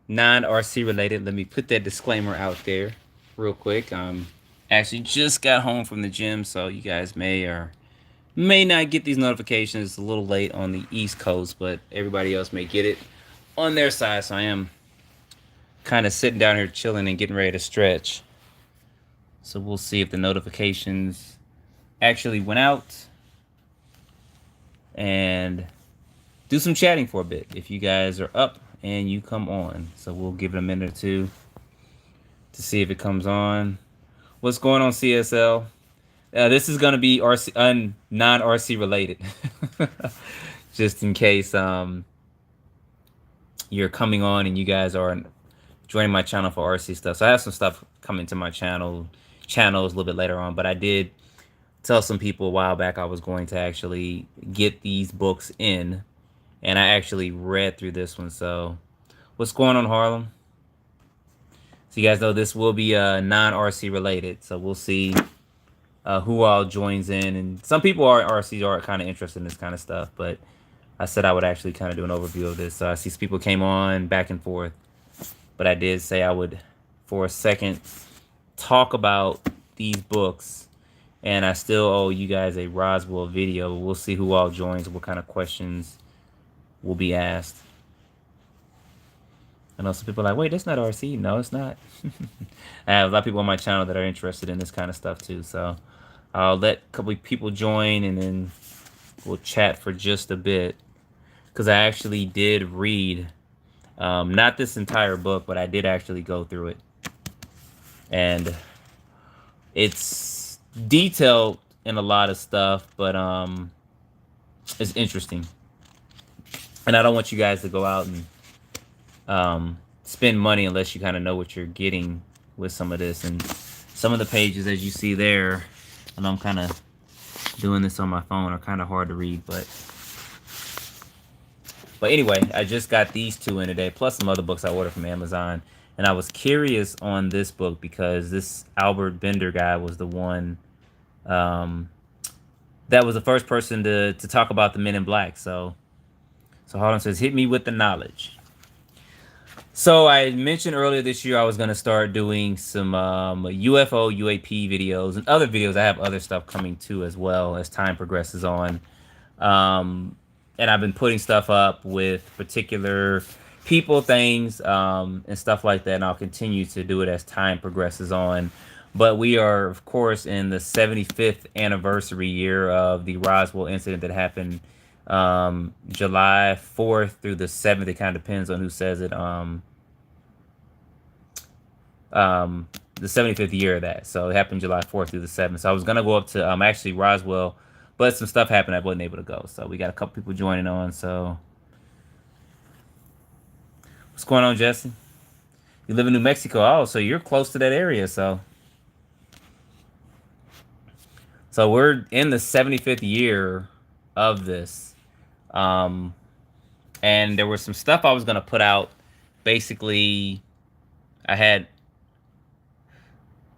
non-RC related. Let me put that disclaimer out there real quick. Actually just got home from the gym, so you guys may not get these notifications. It's a little late on the East Coast, but everybody else may get it on their side. So I am kind of sitting down here chilling and getting ready to stretch. So we'll see if the notifications actually went out and do some chatting for a bit if you guys are up and you come on. So we'll give it a minute or two to see if it comes on. What's going on, CSL? This is going to be RC, non-RC related, just in case you're coming on and you guys are joining my channel for RC stuff. So I have some stuff coming to my channels a little bit later on, but I did tell some people a while back I was going to actually get these books in, and I actually read through this one. So what's going on, Harlem? So you guys know this will be non-RC related, so we'll see who all joins in. And some people are RCs are kind of interested in this kind of stuff, but I said I would actually kind of do an overview of this. So I see some people came on back and forth, but I did say I would, for a second, talk about these books. And I still owe you guys a Roswell video. We'll see who all joins, what kind of questions will be asked. I know some people are like, wait, that's not RC. No, it's not. I have a lot of people on my channel that are interested in this kind of stuff too. So I'll let a couple of people join and then we'll chat for just a bit. Because I actually did read, not this entire book, but I did actually go through it. And it's detailed in a lot of stuff, but it's interesting. And I don't want you guys to go out and spend money unless you kind of know what you're getting with some of this. And some of the pages, as you see there, and I'm kind of doing this on my phone, are kind of hard to read, but anyway, I just got these two in today, plus some other books I ordered from Amazon. And I was curious on this book because this Albert Bender guy was the one that was the first person to talk about the Men in Black. So Harlan says, hit me with the knowledge. So I mentioned earlier this year I was going to start doing some UFO, UAP videos and other videos. I have other stuff coming too as well as time progresses on. And I've been putting stuff up with particular people, things, and stuff like that. And I'll continue to do it as time progresses on. But we are, of course, in the 75th anniversary year of the Roswell incident that happened July 4th through the 7th. It kind of depends on who says it. The 75th year of that. So it happened July 4th through the 7th. So I was going to go up to actually Roswell, but some stuff happened I wasn't able to go. So we got a couple people joining on. So what's going on, Jesse? You live in New Mexico. Oh, so you're close to that area. So we're in the 75th year of this. And there was some stuff I was going to put out. Basically, I had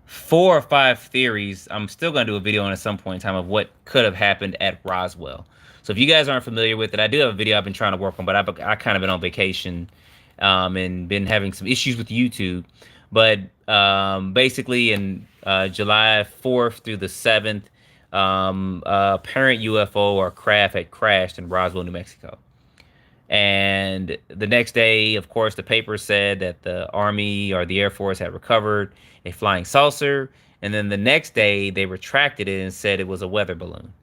4 or 5 theories. I'm still going to do a video on at some point in time of what could have happened at Roswell. So if you guys aren't familiar with it, I do have a video I've been trying to work on, but I kind of been on vacation and been having some issues with YouTube. But basically in July 4th through the 7th, apparent UFO or craft had crashed in Roswell, New Mexico. And the next day, of course, the paper said that the Army or the Air Force had recovered a flying saucer. And then the next day, they retracted it and said it was a weather balloon.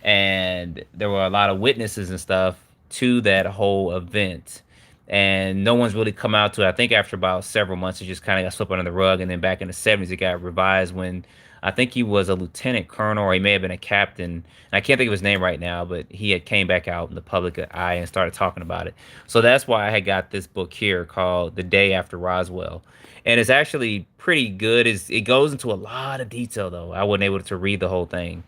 And there were a lot of witnesses and stuff to that whole event. And no one's really come out to it. I think after about several months, it just kind of got swept under the rug. And then back in the 70s, it got revised when I think he was a lieutenant colonel, or he may have been a captain. And I can't think of his name right now, but he had came back out in the public eye and started talking about it. So that's why I had got this book here called The Day After Roswell. And it's actually pretty good. It goes into a lot of detail, though. I wasn't able to read the whole thing.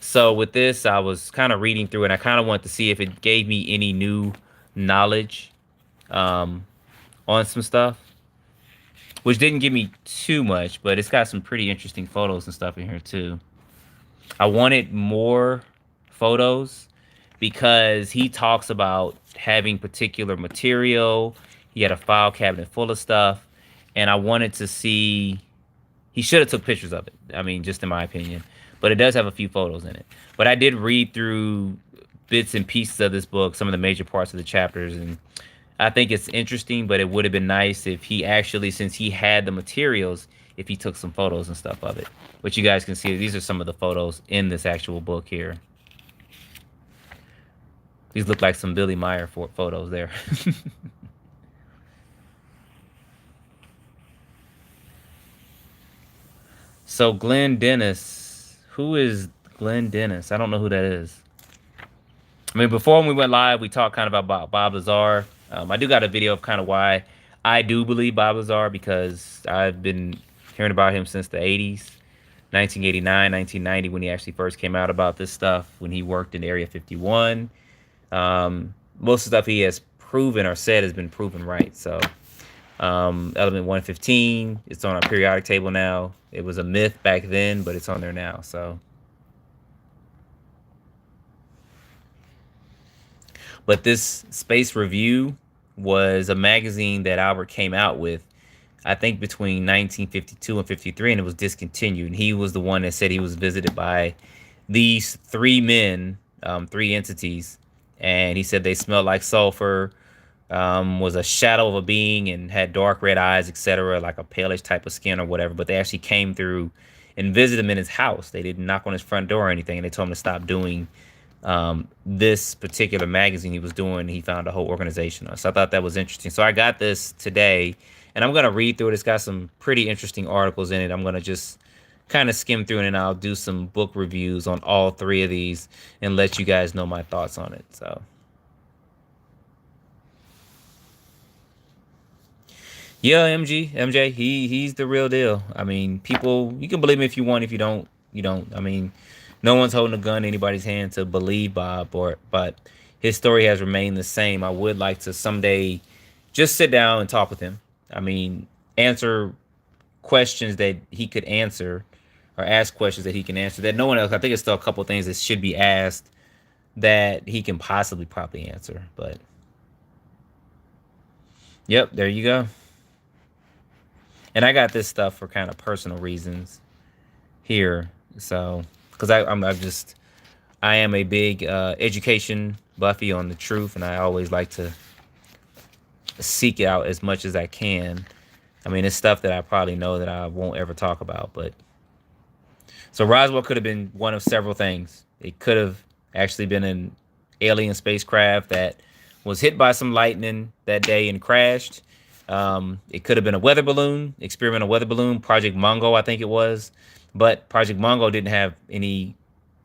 So with this, I was kind of reading through it. And I kind of wanted to see if it gave me any new knowledge on some stuff, which didn't give me too much, but it's got some pretty interesting photos and stuff in here too. I wanted more photos because he talks about having particular material. He had a file cabinet full of stuff, and I wanted to see. He should have took pictures of it. I mean, just in my opinion, but it does have a few photos in it. But I did read through bits and pieces of this book, some of the major parts of the chapters, and I think it's interesting. But it would have been nice if he actually, since he had the materials, if he took some photos and stuff of it. Which you guys can see, these are some of the photos in this actual book here. These look like some Billy Meyer photos there. So Glenn Dennis, who is Glenn Dennis? I don't know who that is. I mean, before we went live, we talked kind of about Bob Lazar. I do got a video of kind of why I do believe Bob Lazar, because I've been hearing about him since the 80s, 1989, 1990, when he actually first came out about this stuff, when he worked in Area 51. Most of the stuff he has proven or said has been proven right. So element 115, it's on our periodic table now. It was a myth back then, but it's on there now. So, but this Space Review was a magazine that Albert came out with, I think, between 1952 and 53, and it was discontinued. And he was the one that said he was visited by these three men, three entities, and he said they smelled like sulfur, was a shadow of a being, and had dark red eyes, etc., like a palish type of skin or whatever. But they actually came through and visited him in his house. They didn't knock on his front door or anything, and they told him to stop doing this particular magazine he was doing. He found a whole organization on. So I thought that was interesting. So I got this today, and I'm going to read through it. It's got some pretty interesting articles in it. I'm going to just kind of skim through it, and I'll do some book reviews on all three of these and let you guys know my thoughts on it. So yeah, MJ, he's the real deal. I mean, people, you can believe me if you want. If you don't, you don't. I mean, no one's holding a gun in anybody's hand to believe Bob, but his story has remained the same. I would like to someday just sit down and talk with him. I mean, answer questions that he could answer, or ask questions that he can answer that no one else. I think it's still a couple of things that should be asked that he can possibly probably answer. But yep, there you go. And I got this stuff for kind of personal reasons here. So, because I am a big education buffy on the truth, and I always like to seek it out as much as I can. I mean, it's stuff that I probably know that I won't ever talk about. But so Roswell could have been one of several things. It could have actually been an alien spacecraft that was hit by some lightning that day and crashed. It could have been a weather balloon, experimental weather balloon, Project Mongo, I think it was. But Project Mongo didn't have any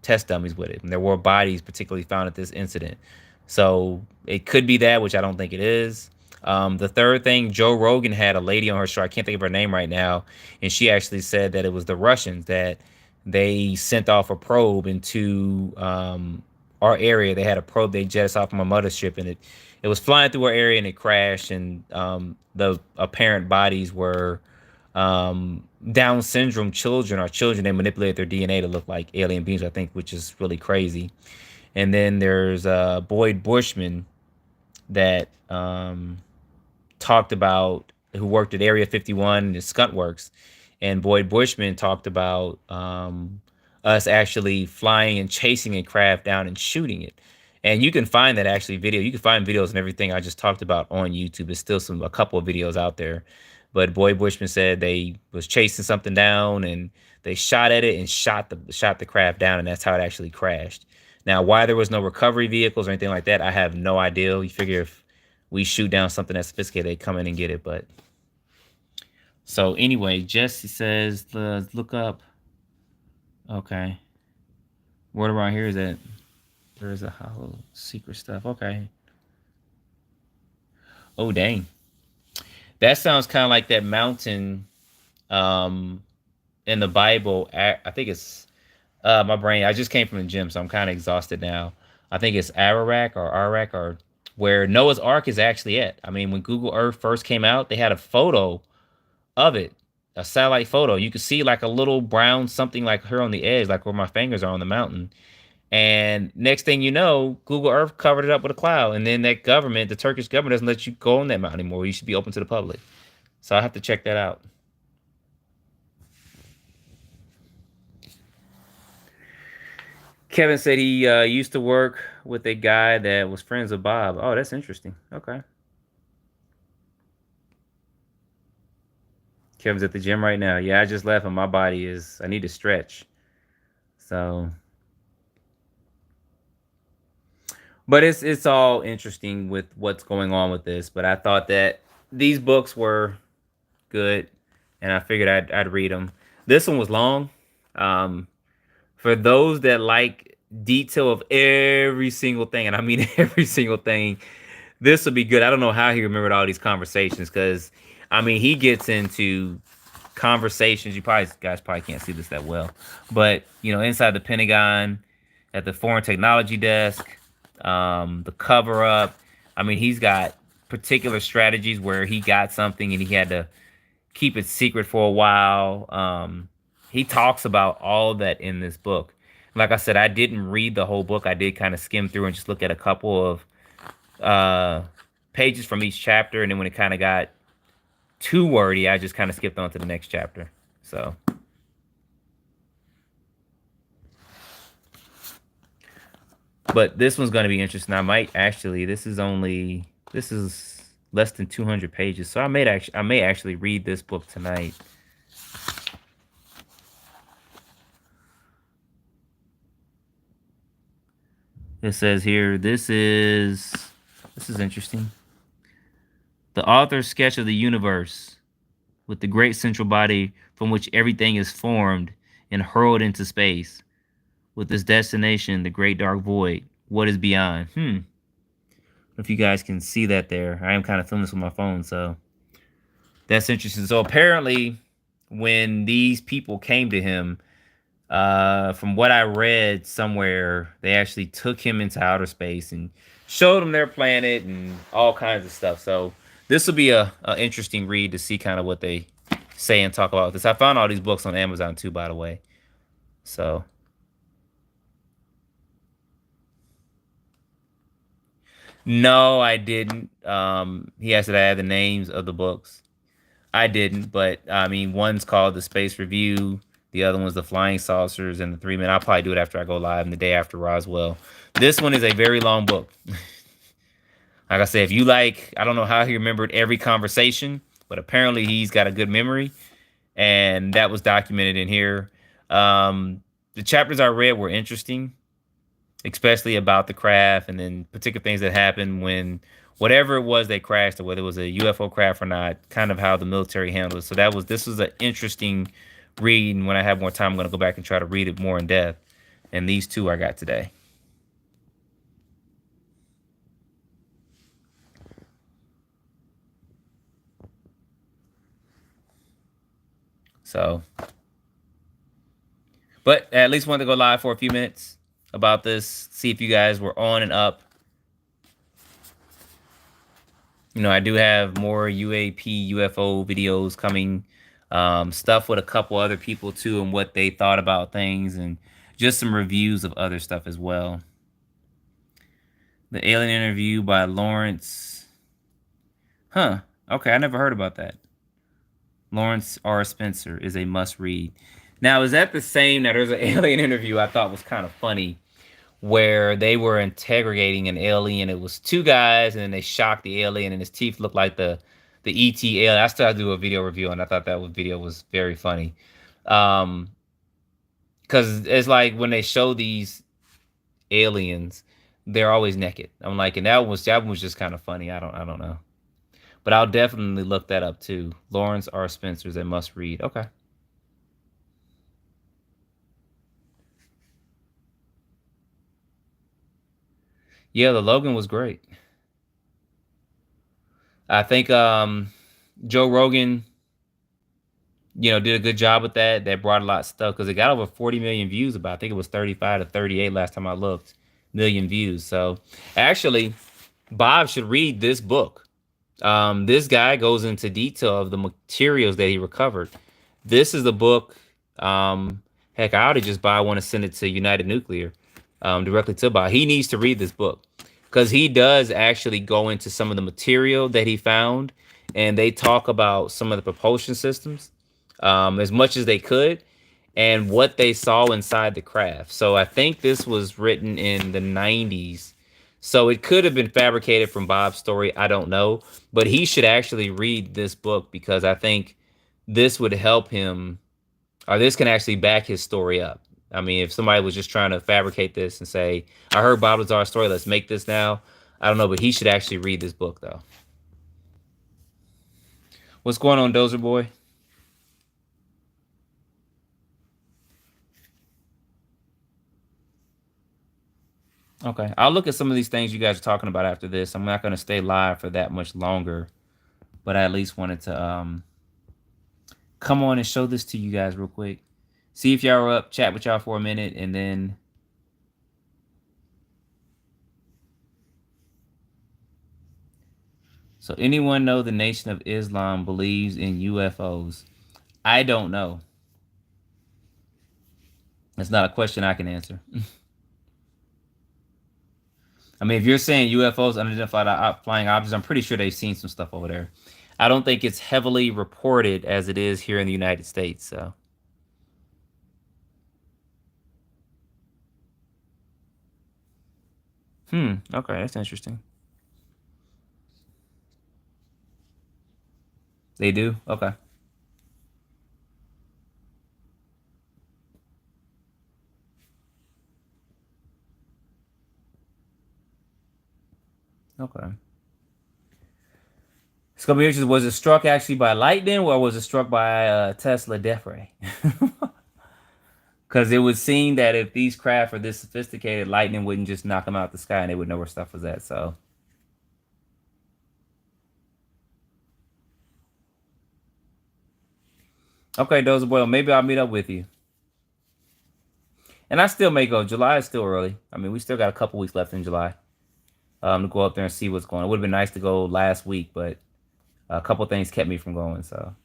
test dummies with it, and there were bodies particularly found at this incident. So it could be that, which I don't think it is. The third thing, Joe Rogan had a lady on her show. I can't think of her name right now, and she actually said that it was the Russians, that they sent off a probe into our area. They had a probe they jetted off from a mothership, and it was flying through our area, and it crashed. And the apparent bodies were Down syndrome children, or children. They manipulated their DNA to look like alien beings, I think, which is really crazy. And then there's Boyd Bushman that talked about, who worked at Area 51 and Skunt Works. And Boyd Bushman talked about us actually flying and chasing a craft down and shooting it. And you can find that actually video. You can find videos and everything I just talked about on YouTube. There's still a couple of videos out there. But Boyd Bushman said they was chasing something down, and they shot at it and shot the craft down, and that's how it actually crashed. Now, why there was no recovery vehicles or anything like that, I have no idea. You figure if we shoot down something that's sophisticated, they come in and get it. But so anyway, Jesse says, let's look up. Okay. Word around here is that there's a hollow secret stuff. Okay. Oh, dang. That sounds kind of like that mountain in the Bible. I think it's my brain. I just came from the gym, so I'm kind of exhausted now. I think it's Ararak or Arak, or where Noah's Ark is actually at. I mean, when Google Earth first came out, they had a photo of it, a satellite photo. You could see like a little brown something like her on the edge, like where my fingers are on the mountain. And next thing you know, Google Earth covered it up with a cloud. And then that government, the Turkish government, doesn't let you go on that mountain anymore. You should be open to the public. So I have to check that out. Kevin said he used to work with a guy that was friends with Bob. Oh, that's interesting. Okay. Kevin's at the gym right now. Yeah, I just left and my body is, I need to stretch. So, but it's all interesting with what's going on with this. But I thought that these books were good, and I figured I'd read them. This one was long. Um, for those that like detail of every single thing, and I mean every single thing, this will be good. I don't know how he remembered all these conversations because, I mean, he gets into conversations. You probably guys probably can't see this that well, but you know, inside the Pentagon, at the Foreign Technology Desk, the cover up. I mean, he's got particular strategies where he got something and he had to keep it secret for a while. He talks about all of that in this book. Like I said, I didn't read the whole book. I did kind of skim through and just look at a couple of pages from each chapter, and then when it kind of got too wordy, I just kind of skipped on to the next chapter. So, but this one's going to be interesting. I might actually. This is less than 200 pages, so I may actually read this book tonight. It says here, this is interesting. The author's sketch of the universe with the great central body from which everything is formed and hurled into space. With its destination, the great dark void. What is beyond? If you guys can see that there. I am kind of filming this with my phone, so that's interesting. So apparently, when these people came to him, from what I read somewhere, they actually took him into outer space and showed him their planet and all kinds of stuff. So this will be a interesting read to see kind of what they say and talk about this. I found all these books on Amazon too, by the way. So no, I didn't. He asked that I had the names of the books. I didn't, but I mean, one's called the Space Review. The other one's the Flying Saucers and the 3 Men. I'll probably do it after I go live and the day after Roswell. This one is a very long book. Like I said, if you like, I don't know how he remembered every conversation, but apparently he's got a good memory, and that was documented in here. The chapters I read were interesting, especially about the craft and then particular things that happened when whatever it was they crashed, or whether it was a UFO craft or not, kind of how the military handled it. So this was an interesting read. And when I have more time, I'm going to go back and try to read it more in depth. And these two I got today. So, but at least wanted to go live for a few minutes about this, see if you guys were on and up. You know, I do have more UAP, UFO videos coming, stuff with a couple other people too, and what they thought about things, and just some reviews of other stuff as well. The alien interview by Lawrence. Huh. Okay, I never heard about that. Lawrence R. Spencer is a must read. Now, is that the same? Now, there's an alien interview I thought was kind of funny where they were interrogating an alien. It was two guys, and then they shocked the alien, and his teeth looked like the ET alien. I still have to do a video review, and I thought that video was very funny. Because it's like when they show these aliens, they're always naked. I'm like, and that one was just kind of funny. I don't know. But I'll definitely look that up too. Lawrence R. Spencer's a must read. Okay. Yeah, the Logan was great. I think Joe Rogan, you know, did a good job with that. That brought a lot of stuff because it got over 40 million views. About I think it was 35 to 38 last time I looked, million views. So actually, Bob should read this book. This guy goes into detail of the materials that he recovered. This is the book. Heck, I ought to just buy one and send it to United Nuclear. directly to Bob. He needs to read this book because he does actually go into some of the material that he found, and they talk about some of the propulsion systems as much as they could and what they saw inside the craft. So I think this was written in the 90s. So it could have been fabricated from Bob's story. I don't know. But he should actually read this book because I think this would help him, or this can actually back his story up. I mean, if somebody was just trying to fabricate this and say, I heard Bob Lazar's story, let's make this now. I don't know, but he should actually read this book, though. What's going on, Dozer Boy? Okay, I'll look at some of these things you guys are talking about after this. I'm not going to stay live for that much longer, but I at least wanted to come on and show this to you guys real quick. See if y'all are up, chat with y'all for a minute, and then... So anyone know the Nation of Islam believes in UFOs? I don't know. It's not a question I can answer. I mean, if you're saying UFOs, unidentified flying objects, I'm pretty sure they've seen some stuff over there. I don't think it's heavily reported as it is here in the United States. So, okay, that's interesting. They do? Okay. Okay. It's gonna be interesting. Was it struck actually by lightning, or was it struck by Tesla death ray? Because it would seem that if these craft are this sophisticated, lightning wouldn't just knock them out the sky, and they would know where stuff was at. So, okay, Dozer Boy, maybe I'll meet up with you. And I still may go. July is still early. I mean, we still got a couple weeks left in July to go up there and see what's going on. It would have been nice to go last week, but a couple things kept me from going. So,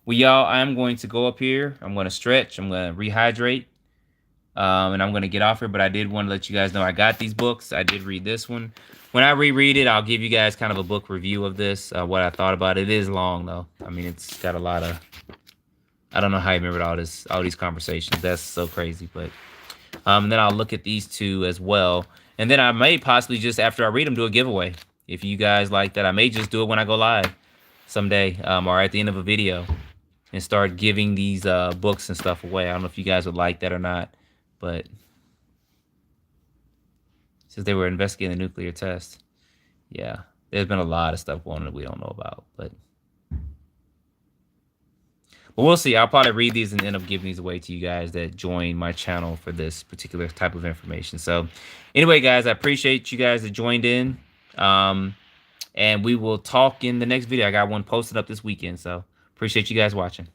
well, y'all, I'm going to go up here. I'm going to stretch. I'm going to rehydrate. And I'm going to get off here. But I did want to let you guys know I got these books. I did read this one. When I reread it, I'll give you guys kind of a book review of this, what I thought about it. It is long, though. I mean, it's got a lot of... I don't know how I remembered all these conversations. That's so crazy. But and then I'll look at these two as well. And then I may possibly just, after I read them, do a giveaway. If you guys like that, I may just do it when I go live someday or at the end of a video and start giving these books and stuff away. I don't know if you guys would like that or not, but since they were investigating the nuclear test, yeah, there's been a lot of stuff going on that we don't know about, but we'll see. I'll probably read these and end up giving these away to you guys that join my channel for this particular type of information. So anyway, guys, I appreciate you guys that joined in. And we will talk in the next video. I got one posted up this weekend. So appreciate you guys watching.